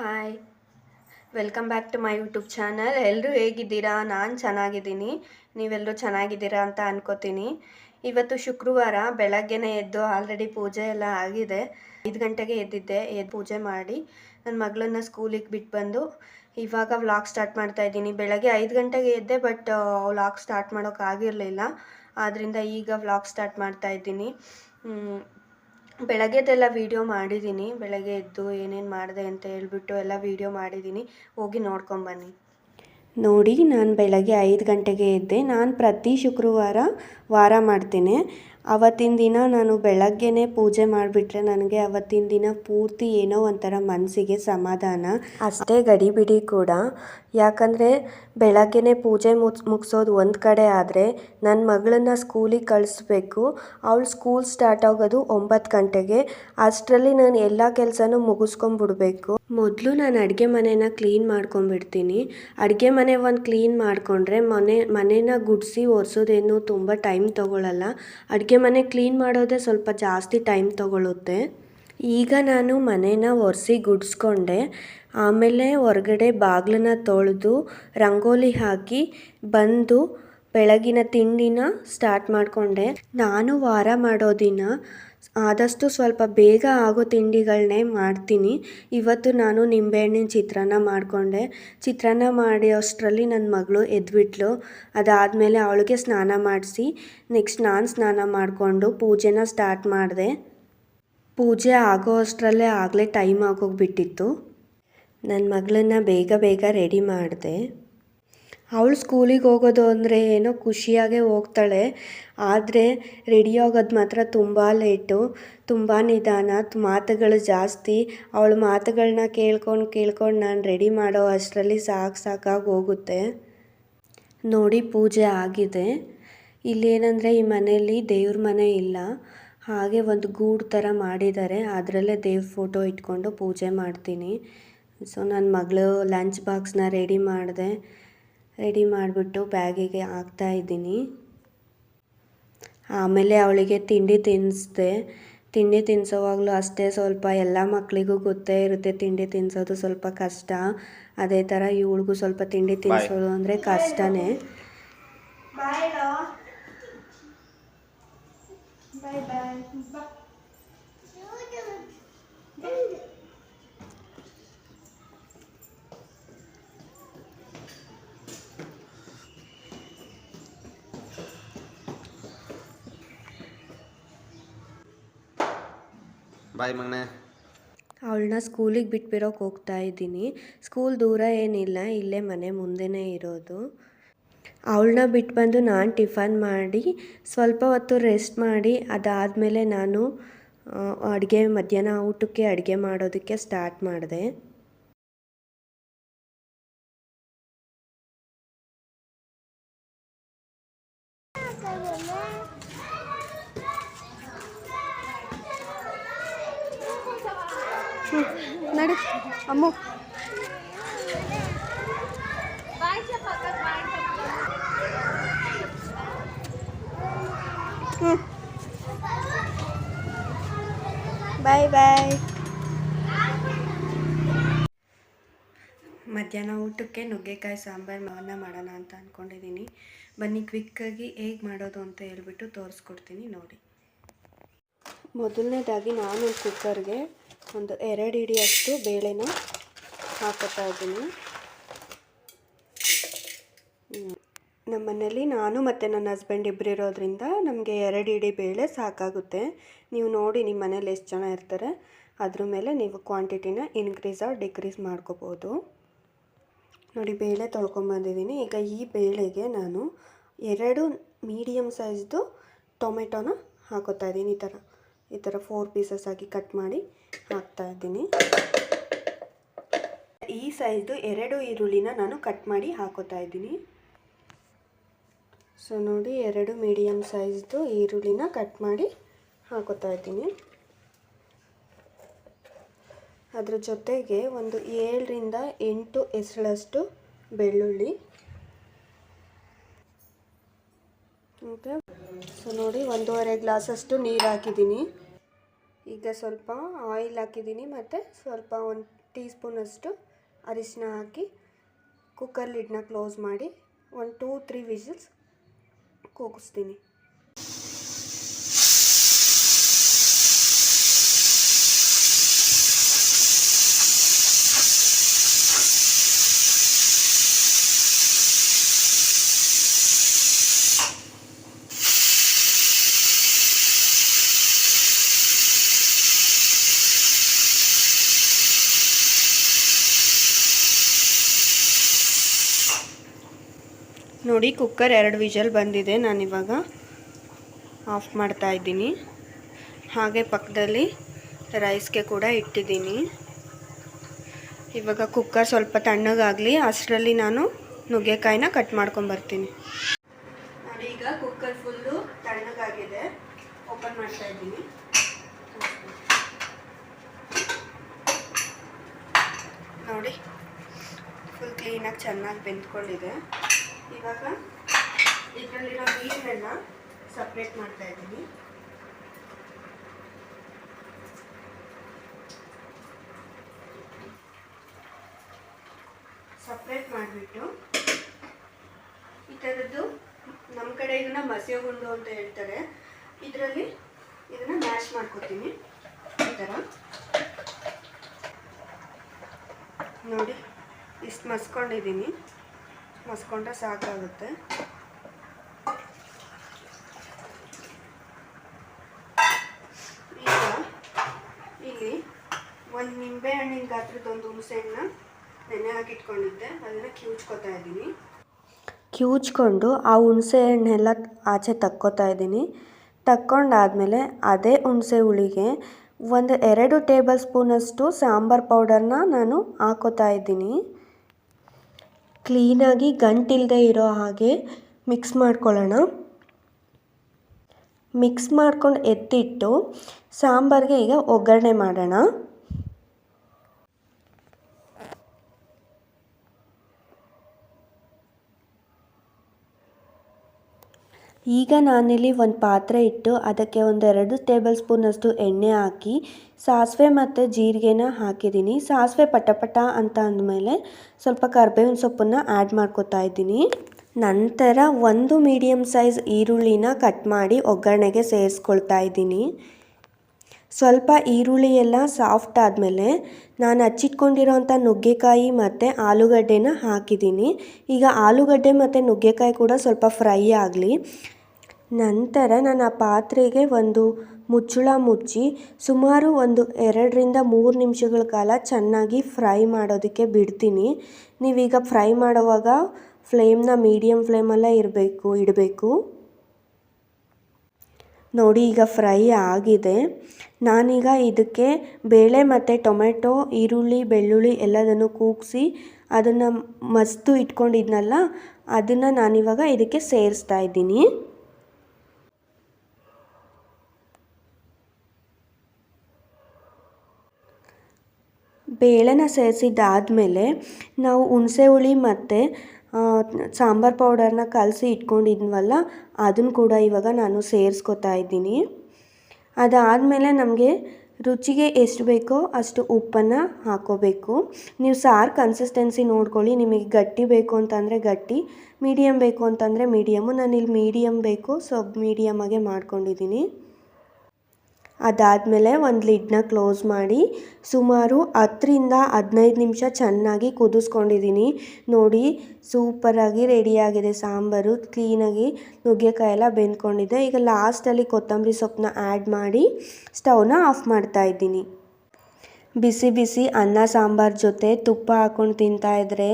Hi, welcome back to my YouTube channel. ಎಲ್ಲರೂ ಹೇಗಿದ್ದೀರಾ? ನಾನು ಚೆನ್ನಾಗಿದ್ದೀನಿ, ನೀವೆಲ್ಲರೂ ಚೆನ್ನಾಗಿದ್ದೀರಾ ಅಂತ ಅನ್ಕೋತೀನಿ. ಇವತ್ತು ಶುಕ್ರವಾರ, ಬೆಳಗ್ಗೆನೇ ಎದ್ದು ಆಲ್ರೆಡಿ ಪೂಜೆ ಎಲ್ಲ ಆಗಿದೆ. 5 ಗಂಟೆಗೆ ಎದ್ದಿದ್ದೆ. ಎದ್ದು ಪೂಜೆ ಮಾಡಿ ನನ್ನ ಮಗಳನ್ನ ಸ್ಕೂಲಿಗೆ ಬಿಟ್ಟು ಬಂದು ಇವಾಗ ವ್ಲಾಗ್ ಸ್ಟಾರ್ಟ್ ಮಾಡ್ತಾ ಇದ್ದೀನಿ. ಬೆಳಗ್ಗೆ 5 ಗಂಟೆಗೆ ಎದ್ದೆ, ಬಟ್ ವ್ಲಾಗ್ ಸ್ಟಾರ್ಟ್ ಮಾಡೋಕ್ಕಾಗಿರಲಿಲ್ಲ. ಆದ್ದರಿಂದ ಈಗ ವ್ಲಾಗ್ ಸ್ಟಾರ್ಟ್ ಮಾಡ್ತಾ ಇದ್ದೀನಿ. ಬೆಳಗ್ಗೆದೆಲ್ಲ ವೀಡಿಯೋ ಮಾಡಿದ್ದೀನಿ. ಬೆಳಗ್ಗೆ ಎದ್ದು ಏನೇನು ಮಾಡಿದೆ ಅಂತ ಹೇಳ್ಬಿಟ್ಟು ಎಲ್ಲ ವೀಡಿಯೋ ಮಾಡಿದ್ದೀನಿ, ಹೋಗಿ ನೋಡ್ಕೊಂಬನ್ನಿ. ನೋಡಿ, ನಾನು ಬೆಳಗ್ಗೆ 5 ಗಂಟೆಗೆ ಎದ್ದೆ. ನಾನು ಪ್ರತಿ ಶುಕ್ರವಾರ ವಾರ ಮಾಡ್ತೇನೆ. ಅವತ್ತಿನ ದಿನ ನಾನು ಬೆಳಗ್ಗೆನೇ ಪೂಜೆ ಮಾಡಿಬಿಟ್ರೆ ನನಗೆ ಅವತ್ತಿನ ದಿನ ಪೂರ್ತಿ ಏನೋ ಒಂಥರ ಮನಸ್ಸಿಗೆ ಸಮಾಧಾನ, ಅಷ್ಟೇ ಗಡಿಬಿಡಿ ಕೂಡ. ಯಾಕಂದರೆ ಬೆಳಗ್ಗೆನೇ ಪೂಜೆ ಮುಗಿಸೋದು ಒಂದು ಕಡೆ ಆದರೆ ನನ್ನ ಮಗಳನ್ನ ಸ್ಕೂಲಿಗೆ ಕಳಿಸ್ಬೇಕು. ಅವಳು ಸ್ಕೂಲ್ ಸ್ಟಾರ್ಟ್ ಆಗೋದು 9 ಗಂಟೆಗೆ. ಅಷ್ಟರಲ್ಲಿ ನಾನು ಎಲ್ಲ ಕೆಲಸನೂ ಮುಗಿಸ್ಕೊಂಡ್ಬಿಡ್ಬೇಕು. ಮೊದಲು ನಾನು ಅಡುಗೆ ಮನೆನ ಕ್ಲೀನ್ ಮಾಡ್ಕೊಂಡ್ಬಿಡ್ತೀನಿ. ಅಡುಗೆ ಮನೆ ಒಂದು ಕ್ಲೀನ್ ಮಾಡಿಕೊಂಡ್ರೆ ಮನೇನ ಗುಡಿಸಿ ಒರೆಸೋದೇನು ತುಂಬ ಟೈಮ್ ತೊಗೊಳ್ಳಲ್ಲ. ಅಡುಗೆ ಮನೆ ಕ್ಲೀನ್ ಮಾಡೋದೇ ಸ್ವಲ್ಪ ಜಾಸ್ತಿ ಟೈಮ್ ತೊಗೊಳುತ್ತೆ. ಈಗ ನಾನು ಮನೇನ ಒರೆಸಿ ಗುಡಿಸ್ಕೊಂಡೆ. ಆಮೇಲೆ ಹೊರಗಡೆ ಬಾಗಿಲನ್ನ ತೊಳೆದು ರಂಗೋಲಿ ಹಾಕಿ ಬಂದು ಬೆಳಗಿನ ತಿಂಡಿನ ಸ್ಟಾರ್ಟ್ ಮಾಡಿಕೊಂಡೆ. ನಾನು ವಾರ ಮಾಡೋ ದಿನ ಆದಷ್ಟು ಸ್ವಲ್ಪ ಬೇಗ ಆಗೋ ತಿಂಡಿಗಳನ್ನೇ ಮಾಡ್ತೀನಿ. ಇವತ್ತು ನಾನು ನಿಂಬೆಹಣ್ಣಿನ ಚಿತ್ರಾನ್ನ ಮಾಡಿಕೊಂಡೆ. ಚಿತ್ರಾನ್ನ ಮಾಡಿ ಅಷ್ಟರಲ್ಲಿ ನನ್ನ ಮಗಳು ಎದ್ಬಿಟ್ಲು. ಅದಾದಮೇಲೆ ಅವಳಿಗೆ ಸ್ನಾನ ಮಾಡಿಸಿ ನೆಕ್ಸ್ಟ್ ನಾನು ಸ್ನಾನ ಮಾಡಿಕೊಂಡು ಪೂಜೆನ ಸ್ಟಾರ್ಟ್ ಮಾಡಿದೆ. ಪೂಜೆ ಆಗೋ ಅಷ್ಟರಲ್ಲೇ ಆಗಲೇ ಟೈಮ್ ಆಗೋಗ್ಬಿಟ್ಟಿತ್ತು. ನನ್ನ ಮಗಳನ್ನ ಬೇಗ ಬೇಗ ರೆಡಿ ಮಾಡಿದೆ. ಅವಳು ಸ್ಕೂಲಿಗೆ ಹೋಗೋದು ಅಂದರೆ ಏನೋ ಖುಷಿಯಾಗೇ ಹೋಗ್ತಾಳೆ. ಆದರೆ ರೆಡಿ ಆಗೋದು ಮಾತ್ರ ತುಂಬ ಲೇಟು, ತುಂಬ ನಿಧಾನ, ಮಾತುಗಳು ಜಾಸ್ತಿ. ಅವಳ ಮಾತುಗಳನ್ನ ಕೇಳ್ಕೊಂಡು ನಾನು ರೆಡಿ ಮಾಡೋ ಅಷ್ಟರಲ್ಲಿ ಸಾಕಾಗಿ ಹೋಗುತ್ತೆ. ನೋಡಿ, ಪೂಜೆ ಆಗಿದೆ. ಇಲ್ಲೇನಂದರೆ ಈ ಮನೆಯಲ್ಲಿ ದೇವ್ರ ಮನೆ ಇಲ್ಲ, ಹಾಗೆ ಒಂದು ಗೂಡು ಥರ ಮಾಡಿದ್ದಾರೆ. ಅದರಲ್ಲೇ ದೇವ್ರ ಫೋಟೋ ಇಟ್ಕೊಂಡು ಪೂಜೆ ಮಾಡ್ತೀನಿ. ಸೊ ನನ್ನ ಮಗಳು ಲಂಚ್ ಬಾಕ್ಸ್ನ ರೆಡಿ ಮಾಡಿಬಿಟ್ಟು ಬ್ಯಾಗಿಗೆ ಹಾಕ್ತಾಯಿದ್ದೀನಿ. ಆಮೇಲೆ ಅವಳಿಗೆ ತಿಂಡಿ ತಿನ್ನಿಸ್ದೆ. ತಿಂಡಿ ತಿನ್ನಿಸೋವಾಗಲೂ ಅಷ್ಟೇ, ಸ್ವಲ್ಪ ಎಲ್ಲ ಮಕ್ಕಳಿಗೂ ಗೊತ್ತೇ ಇರುತ್ತೆ ತಿಂಡಿ ತಿನ್ನಿಸೋದು ಸ್ವಲ್ಪ ಕಷ್ಟ. ಅದೇ ಥರ ಇವಳಿಗೂ ಸ್ವಲ್ಪ ತಿಂಡಿ ತಿನ್ನಿಸೋದು ಅಂದರೆ ಕಷ್ಟನೇ. ಬಾಯ್ ಮಗನೇ. ಅವಳನ್ನ ಸ್ಕೂಲಿಗೆ ಬಿಟ್ಬಿರೋಕೆ ಹೋಗ್ತಾ ಇದ್ದೀನಿ. ಸ್ಕೂಲ್ ದೂರ ಏನಿಲ್ಲ, ಇಲ್ಲೇ ಮನೆ ಮುಂದೆನೇ ಇರೋದು. ಅವಳನ್ನ ಬಿಟ್ಟು ಬಂದು ನಾನು ಟಿಫನ್ ಮಾಡಿ ಸ್ವಲ್ಪ ಹೊತ್ತು ರೆಸ್ಟ್ ಮಾಡಿ ಅದಾದಮೇಲೆ ನಾನು ಮಧ್ಯಾಹ್ನ ಊಟಕ್ಕೆ ಅಡುಗೆ ಮಾಡೋದಕ್ಕೆ ಸ್ಟಾರ್ಟ್ ಮಾಡಿದೆ. ನಡಿ ಅಮ್ಮು. ಬಾಯ್ ಬಾಯ್. ಮಧ್ಯಾಹ್ನ ಊಟಕ್ಕೆ ನುಗ್ಗೆಕಾಯಿ ಸಾಂಬಾರು ಮಾಡೋಣ ಅಂತ ಅಂದ್ಕೊಂಡಿದ್ದೀನಿ. ಬನ್ನಿ ಕ್ವಿಕ್ಕಾಗಿ ಹೇಗೆ ಮಾಡೋದು ಅಂತ ಹೇಳ್ಬಿಟ್ಟು ತೋರಿಸ್ಕೊಡ್ತೀನಿ ನೋಡಿ. ಮೊದಲನೇದಾಗಿ ನಾನು ಕುಕ್ಕರ್ಗೆ ಒಂದು 2 ಹಿಡಿಯಷ್ಟು ಬೇಳೆನ ಹಾಕೋತಾ ಇದ್ದೀನಿ. ನಮ್ಮ ಮನೇಲಿ ನಾನು ಮತ್ತು ನನ್ನ ಹಸ್ಬೆಂಡ್ ಇಬ್ಬರು ಇರೋದ್ರಿಂದ ನಮಗೆ 2 ಹಿಡಿ ಬೇಳೆ ಸಾಕಾಗುತ್ತೆ. ನೀವು ನೋಡಿ ನಿಮ್ಮ ಮನೇಲಿ ಎಷ್ಟು ಜನ ಇರ್ತಾರೆ ಅದ್ರ ಮೇಲೆ ನೀವು ಕ್ವಾಂಟಿಟಿನ ಇನ್ಕ್ರೀಸ್ ಆರ್ ಡಿಕ್ರೀಸ್ ಮಾಡ್ಕೋಬೋದು. ನೋಡಿ, ಬೇಳೆ ತೊಳ್ಕೊಂಬಂದಿದ್ದೀನಿ. ಈಗ ಈ ಬೇಳೆಗೆ ನಾನು 2 ಮೀಡಿಯಮ್ ಸೈಜ್ದು ಟೊಮೆಟೊನ ಹಾಕೋತಾ ಇದ್ದೀನಿ. ಈ ಥರ 4 ಪೀಸಸ್ ಆಗಿ ಕಟ್ ಮಾಡಿ ಹಾಕ್ತಾಯಿದ್ದೀನಿ. ಈ ಸೈಜ್ದು 2 ಈರುಳ್ಳಿನ ನಾನು ಕಟ್ ಮಾಡಿ ಹಾಕೋತಾ ಇದ್ದೀನಿ. ಸೊ ನೋಡಿ, 2 ಮೀಡಿಯಮ್ ಸೈಜ್ದು ಈರುಳ್ಳಿನ ಕಟ್ ಮಾಡಿ ಹಾಕೋತಾ ಇದ್ದೀನಿ. ಅದ್ರ ಜೊತೆಗೆ ಒಂದು 7ರಿಂದ 8 ಎಸಳಷ್ಟು ಬೆಳ್ಳುಳ್ಳಿ. ಓಕೆ, ಸೊ ನೋಡಿ, 1.5 ಗ್ಲಾಸಷ್ಟು ನೀರು ಹಾಕಿದ್ದೀನಿ. ಈಗ ಸ್ವಲ್ಪ ಆಯಿಲ್ ಹಾಕಿದ್ದೀನಿ ಮತ್ತು ಸ್ವಲ್ಪ 1 ಟೀ ಸ್ಪೂನಷ್ಟು ಅರಿಶಿನ ಹಾಕಿ ಕುಕ್ಕರ್ ಲಿಡ್ನ ಕ್ಲೋಸ್ ಮಾಡಿ 1-2-3 ವಿಸಿಲ್ಸ್ ಕೂಗಿಸ್ತೀನಿ. ನೋಡಿ ಕುಕ್ಕರ್ 2 ವಿಷಲ್ ಬಂದಿದೆ. ನಾನಿವಾಗ ಆಫ್ ಮಾಡ್ತಾ ಇದ್ದೀನಿ. ಹಾಗೆ ಪಕ್ಕದಲ್ಲಿ ರೈಸ್ಗೆ ಕೂಡ ಇಟ್ಟಿದ್ದೀನಿ. ಇವಾಗ ಕುಕ್ಕರ್ ಸ್ವಲ್ಪ ತಣ್ಣಗಾಗಲಿ, ಅಷ್ಟರಲ್ಲಿ ನಾನು ನುಗ್ಗೆಕಾಯಿನ ಕಟ್ ಮಾಡ್ಕೊಂಬರ್ತೀನಿ. ನೋಡಿ ಈಗ ಕುಕ್ಕರ್ ಫುಲ್ಲು ತಣ್ಣಗಾಗಿದೆ. ಓಪನ್ ಮಾಡ್ತಾ ಇದ್ದೀನಿ. ನೋಡಿ ಫುಲ್ ಕ್ಲೀನಾಗಿ ಚೆನ್ನಾಗಿ ಬೆಂದ್ಕೊಂಡಿದೆ. ಇವಾಗ ಇದರಲ್ಲಿರೋ ನೀರನ್ನು ಸಪ್ರೇಟ್ ಮಾಡ್ತಾ ಇದ್ದೀನಿ. ಸಪ್ರೇಟ್ ಮಾಡಿಬಿಟ್ಟು ಈ ಥರದ್ದು ನಮ್ಮ ಕಡೆ ಇದನ್ನು ಮಸೆ ಗುಂಡು ಅಂತ ಹೇಳ್ತಾರೆ. ಇದರಲ್ಲಿ ಇದನ್ನು ಮ್ಯಾಶ್ ಮಾಡ್ಕೊತೀನಿ. ಈ ಥರ ನೋಡಿ ಇಷ್ಟು ಮಸ್ಕೊಂಡಿದ್ದೀನಿ. ಮಸ್ಕೊಂಡ್ರೆ ಸಾಕಾಗುತ್ತೆ. ಈಗ ಇಲ್ಲಿ ಒಂದು ನಿಂಬೆ ಹಣ್ಣಿನ ಗಾತ್ರದೊಂದು ಹುಣಸೆಹಣ್ಣು ನೆನೆ ಹಾಕಿಟ್ಕೊಂಡಿದ್ದೆ, ಅದನ್ನು ಕಿವುಚ್ಕೊತಾ ಇದ್ದೀನಿ. ಕಿವುಚ್ಕೊಂಡು ಆ ಹುಣಸೆ ಹಣ್ಣೆಲ್ಲ ಆಚೆ ತಕ್ಕೋತಾ ಇದ್ದೀನಿ. ತಕ್ಕೊಂಡಾದಮೇಲೆ ಅದೇ ಹುಣಸೆ ಹುಳಿಗೆ 1-2 ಟೇಬಲ್ ಸ್ಪೂನಷ್ಟು ಸಾಂಬಾರು ಪೌಡರ್ನ ನಾನು ಹಾಕೋತಾ ಇದ್ದೀನಿ. ಕ್ಲೀನಾಗಿ ಗಂಟಿಲ್ಲದೆ ಇರೋ ಹಾಗೆ ಮಿಕ್ಸ್ ಮಾಡ್ಕೊಳ್ಳೋಣ. ಮಿಕ್ಸ್ ಮಾಡ್ಕೊಂಡು ಎತ್ತಿಟ್ಟು ಸಾಂಬಾರಿಗೆ ಈಗ ಒಗ್ಗರಣೆ ಮಾಡೋಣ. ಈಗ ನಾನಿಲ್ಲಿ ಒಂದು ಪಾತ್ರೆ ಇಟ್ಟು ಅದಕ್ಕೆ 1-2 ಟೇಬಲ್ ಸ್ಪೂನಷ್ಟು ಎಣ್ಣೆ ಹಾಕಿ ಸಾಸಿವೆ ಮತ್ತು ಜೀರಿಗೆನ ಹಾಕಿದ್ದೀನಿ. ಸಾಸಿವೆ ಪಟ ಅಂತ ಅಂದಮೇಲೆ ಸ್ವಲ್ಪ ಕರಿಬೇವಿನ ಸೊಪ್ಪನ್ನು ಆ್ಯಡ್ ಮಾಡ್ಕೊತಾ ಇದ್ದೀನಿ. ನಂತರ 1 ಮೀಡಿಯಮ್ ಸೈಜ್ ಈರುಳ್ಳಿನ ಕಟ್ ಮಾಡಿ ಒಗ್ಗರಣೆಗೆ ಸೇರಿಸ್ಕೊಳ್ತಾ ಇದ್ದೀನಿ. ಸ್ವಲ್ಪ ಈರುಳ್ಳಿ ಎಲ್ಲ ಸಾಫ್ಟ್ ಆದಮೇಲೆ ನಾನು ಹಚ್ಚಿಟ್ಕೊಂಡಿರೋಂಥ ನುಗ್ಗೆಕಾಯಿ ಮತ್ತು ಆಲೂಗಡ್ಡೆನ ಹಾಕಿದ್ದೀನಿ. ಈಗ ಆಲೂಗಡ್ಡೆ ಮತ್ತು ನುಗ್ಗೆಕಾಯಿ ಕೂಡ ಸ್ವಲ್ಪ ಫ್ರೈ ಆಗಲಿ. ನಂತರ ನಾನು ಆ ಪಾತ್ರೆಗೆ ಒಂದು ಮುಚ್ಚಳ ಮುಚ್ಚಿ ಸುಮಾರು 2-3 ನಿಮಿಷಗಳ ಕಾಲ ಚೆನ್ನಾಗಿ ಫ್ರೈ ಮಾಡೋದಕ್ಕೆ ಬಿಡ್ತೀನಿ. ನೀವೀಗ ಫ್ರೈ ಮಾಡುವಾಗ ಫ್ಲೇಮ್ನ ಮೀಡಿಯಮ್ ಫ್ಲೇಮಲ್ಲೇ ಇಡಬೇಕು. ನೋಡಿ ಈಗ ಫ್ರೈ ಆಗಿದೆ. ನಾನೀಗ ಇದಕ್ಕೆ ಬೇಳೆ ಮತ್ತು ಟೊಮೆಟೊ, ಈರುಳ್ಳಿ, ಬೆಳ್ಳುಳ್ಳಿ ಎಲ್ಲದನ್ನು ಕೂಗಿಸಿ ಅದನ್ನು ಮಸ್ತು ಇಟ್ಕೊಂಡಿದ್ನಲ್ಲ, ಅದನ್ನು ನಾನಿವಾಗ ಇದಕ್ಕೆ ಸೇರಿಸ್ತಾ ಇದ್ದೀನಿ. ಬೇಳೆನ ಸೇರಿಸಿದ್ದಾದಮೇಲೆ ನಾವು ಹುಣಸೆ ಹುಳಿ ಮತ್ತು ಸಾಂಬಾರು ಪೌಡರ್ನ ಕಲಸಿ ಇಟ್ಕೊಂಡಿದ್ವಲ್ಲ, ಅದನ್ನು ಕೂಡ ಇವಾಗ ನಾನು ಸೇರಿಸ್ಕೊತಾ ಇದ್ದೀನಿ. ಅದಾದಮೇಲೆ ನಮಗೆ ರುಚಿಗೆ ಎಷ್ಟು ಬೇಕೋ ಅಷ್ಟು ಉಪ್ಪನ್ನು ಹಾಕ್ಕೋಬೇಕು. ನೀವು ಸಾರು ಕನ್ಸಿಸ್ಟೆನ್ಸಿ ನೋಡ್ಕೊಳ್ಳಿ. ನಿಮಗೆ ಗಟ್ಟಿ ಬೇಕು ಅಂತಂದರೆ ಗಟ್ಟಿ, ಮೀಡಿಯಮ್ ಬೇಕು ಅಂತಂದರೆ ಮೀಡಿಯಮ್ಮು. ನಾನಿಲ್ಲಿ ಮೀಡಿಯಮ್ ಬೇಕು, ಸೊ ಮೀಡಿಯಮ್ಮಾಗೆ ಮಾಡ್ಕೊಂಡಿದ್ದೀನಿ. ಅದಾದಮೇಲೆ ಒಂದು ಲಿಡ್ನ ಕ್ಲೋಸ್ ಮಾಡಿ ಸುಮಾರು 10-15 ನಿಮಿಷ ಚೆನ್ನಾಗಿ ಕುದಿಸ್ಕೊಂಡಿದ್ದೀನಿ. ನೋಡಿ ಸೂಪರಾಗಿ ರೆಡಿಯಾಗಿದೆ ಸಾಂಬಾರು. ಕ್ಲೀನಾಗಿ ನುಗ್ಗೆಕಾಯಿ ಎಲ್ಲ ಬೆಂದ್ಕೊಂಡಿದೆ. ಈಗ ಲಾಸ್ಟಲ್ಲಿ ಕೊತ್ತಂಬರಿ ಸೊಪ್ಪನ್ನ ಆ್ಯಡ್ ಮಾಡಿ ಸ್ಟವ್ನ ಆಫ್ ಮಾಡ್ತಾ ಇದ್ದೀನಿ. ಬಿಸಿ ಬಿಸಿ ಅನ್ನ ಸಾಂಬಾರು ಜೊತೆ ತುಪ್ಪ ಹಾಕ್ಕೊಂಡು ತಿಂತಾಯಿದ್ರೆ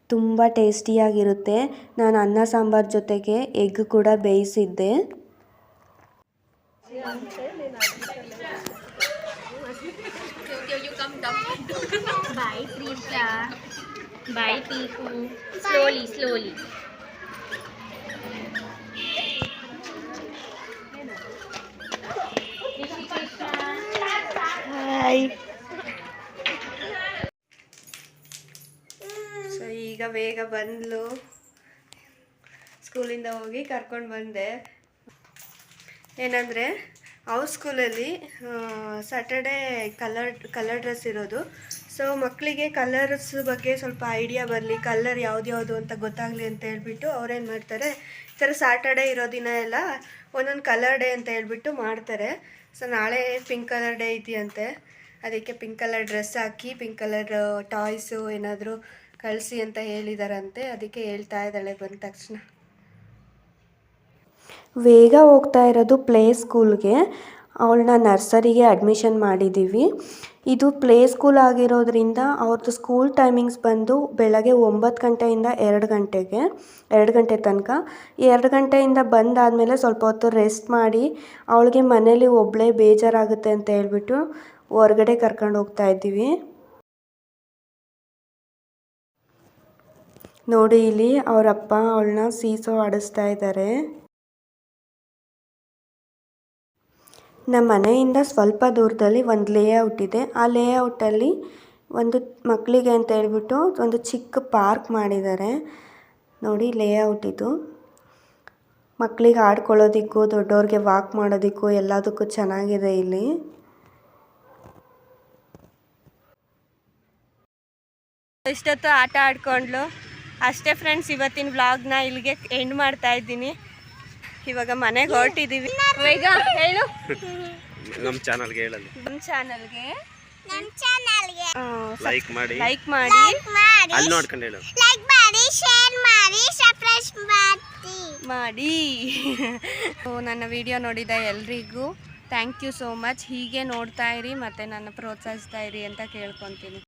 ತುಂಬ ಟೇಸ್ಟಿಯಾಗಿರುತ್ತೆ. ನಾನು ಅನ್ನ ಸಾಂಬಾರು ಜೊತೆಗೆ ಎಗ್ ಕೂಡ ಬೇಯಿಸಿದ್ದೆ. Bye, Prisha. Bye, Piku. Slowly. Hi. So ಈಗ ಬೇಗ ಬಂದ್ಲು. ಸ್ಕೂಲಿಂದ ಹೋಗಿ ಕರ್ಕೊಂಡು ಬಂದೆ. ಏನಂದರೆ ಅವ್ರ ಸ್ಕೂಲಲ್ಲಿ ಸ್ಯಾಟರ್ಡೇ ಕಲರ್ ಡ್ರೆಸ್ ಇರೋದು. ಸೊ ಸೊ ಮಕ್ಕಳಿಗೆ ಕಲರ್ಸ್ ಬಗ್ಗೆ ಸ್ವಲ್ಪ ಐಡಿಯಾ ಬರಲಿ, ಕಲರ್ ಯಾವ್ದು ಅಂತ ಗೊತ್ತಾಗಲಿ ಅಂತ ಹೇಳ್ಬಿಟ್ಟು ಅವ್ರೇನು ಮಾಡ್ತಾರೆ, ಈ ಥರ ಸ್ಯಾಟರ್ಡೇ ಇರೋ ದಿನ ಎಲ್ಲ ಒಂದೊಂದು ಕಲರ್ ಡೇ ಅಂತ ಹೇಳ್ಬಿಟ್ಟು ಮಾಡ್ತಾರೆ. ಸೊ ನಾಳೆ ಪಿಂಕ್ ಕಲರ್ ಡೇ ಇದೆಯಂತೆ, ಅದಕ್ಕೆ ಪಿಂಕ್ ಕಲರ್ ಡ್ರೆಸ್ ಹಾಕಿ ಪಿಂಕ್ ಕಲರ್ ಟಾಯ್ಸು ಏನಾದರೂ ಕಳಿಸಿ ಅಂತ ಹೇಳಿದಾರಂತೆ. ಅದಕ್ಕೆ ಹೇಳ್ತಾ ಇದ್ದಾಳೆ ಬಂದ ತಕ್ಷಣ. ವೇಗ ಹೋಗ್ತಾ ಇರೋದು ಪ್ಲೇ ಸ್ಕೂಲ್ಗೆ. ಅವಳನ್ನ ನರ್ಸರಿಗೆ ಅಡ್ಮಿಷನ್ ಮಾಡಿದ್ದೀವಿ. ಇದು ಪ್ಲೇ ಸ್ಕೂಲ್ ಆಗಿರೋದ್ರಿಂದ ಅವ್ರದ್ದು ಸ್ಕೂಲ್ ಟೈಮಿಂಗ್ಸ್ ಬಂದು ಬೆಳಗ್ಗೆ 9 ಗಂಟೆಯಿಂದ 2 ಗಂಟೆಗೆ, 2 ಗಂಟೆ ತನಕ. 2 ಗಂಟೆಯಿಂದ ಬಂದಾದಮೇಲೆ ಸ್ವಲ್ಪ ಹೊತ್ತು ರೆಸ್ಟ್ ಮಾಡಿ ಅವಳಿಗೆ ಮನೇಲಿ ಒಬ್ಬಳೇ ಬೇಜಾರಾಗುತ್ತೆ ಅಂತ ಹೇಳ್ಬಿಟ್ಟು ಹೊರಗಡೆ ಕರ್ಕೊಂಡು ಹೋಗ್ತಾ ಇದ್ದೀವಿ. ನೋಡಿ ಇಲ್ಲಿ ಅವರಪ್ಪ ಅವಳನ್ನ ಸೀಸೋ ಆಡಿಸ್ತಾ ಇದ್ದಾರೆ. ನಮ್ಮ ಮನೆಯಿಂದ ಸ್ವಲ್ಪ ದೂರದಲ್ಲಿ ಒಂದು ಲೇಔಟ್ ಇದೆ. ಆ ಲೇಔಟಲ್ಲಿ ಒಂದು ಮಕ್ಕಳಿಗೆ ಅಂತ ಹೇಳ್ಬಿಟ್ಟು ಒಂದು ಚಿಕ್ಕ ಪಾರ್ಕ್ ಮಾಡಿದ್ದಾರೆ. ನೋಡಿ ಲೇಔಟ್ ಇದು. ಮಕ್ಕಳಿಗೆ ಆಡ್ಕೊಳ್ಳೋದಕ್ಕೂ ದೊಡ್ಡವ್ರಿಗೆ ವಾಕ್ ಮಾಡೋದಕ್ಕೂ ಎಲ್ಲದಕ್ಕೂ ಚೆನ್ನಾಗಿದೆ ಇಲ್ಲಿ. ಇಷ್ಟೊತ್ತು ಆಟ ಆಡ್ಕೊಂಡ್ಲು ಅಷ್ಟೇ ಫ್ರೆಂಡ್ಸ್. ಇವತ್ತಿನ ವ್ಲಾಗ್ನ ಇಲ್ಲಿಗೆ ಎಂಡ್ ಮಾಡ್ತಾ ಇದ್ದೀನಿ. ಇವಾಗ ಮನೆಗೆ ಹೊರಟಿದ್ದೀವಿ. ಬೇಗ ಹೇಳು. ನಮ್ಮ ಚಾನಲ್ಗೆ ಹೇಳಲ್ಲ. ನಮ್ಮ ಚಾನಲ್ಗೆ ಲೈಕ್ ಮಾಡಿ ಅಲ್ಲಿ ನೋಡ್ಕೊಂಡು ಹೇಳು. ಲೈಕ್ ಮಾಡಿ, ಶೇರ್ ಮಾಡಿ, ಸಬ್ಸ್ಕ್ರೈಬ್ ಮಾಡಿ. ನನ್ನ ವಿಡಿಯೋ ನೋಡಿದ ಎಲ್ರಿಗೂ ಥ್ಯಾಂಕ್ ಯು ಸೋ ಮಚ್. ಹೀಗೆ ನೋಡ್ತಾ ಇರಿ ಮತ್ತು ನನ್ನ ಪ್ರೋತ್ಸಾಹಿಸ್ತಾ ಇರಿ ಅಂತ ಕೇಳ್ಕೊತೀನಿ.